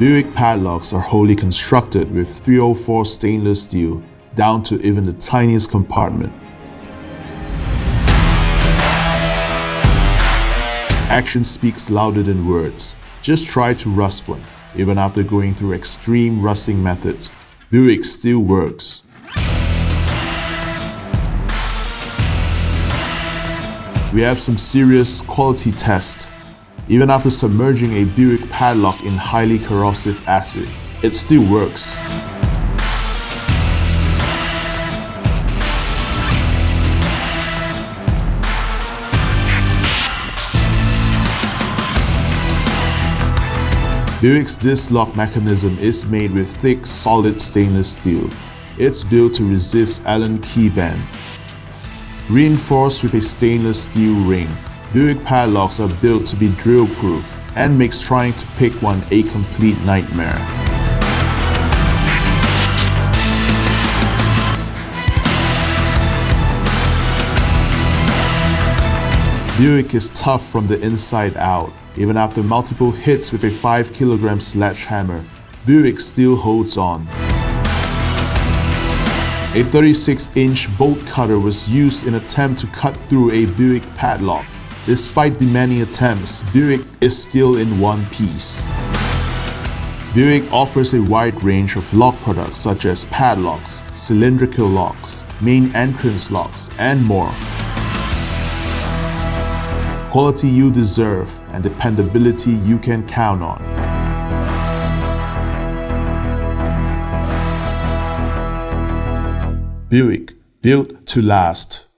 Buick padlocks are wholly constructed with 304 stainless steel down to even the tiniest compartment. Action speaks louder than words. Just try to rust one. Even after going through extreme rusting methods, Buick still works. We have some serious quality tests. Even after submerging a Buick padlock in highly corrosive acid, it still works. Buick's disc lock mechanism is made with thick, solid stainless steel. It's built to resist Allen key bend. Reinforced with a stainless steel ring, Buick padlocks are built to be drill-proof and makes trying to pick one a complete nightmare. Buick is tough from the inside out. Even after multiple hits with a 5-kilogram sledgehammer, Buick still holds on. A 36-inch bolt cutter was used in an attempt to cut through a Buick padlock. Despite the many attempts, Buick is still in one piece. Buick offers a wide range of lock products such as padlocks, cylindrical locks, main entrance locks, and more. Quality you deserve and dependability you can count on. Buick, built to last.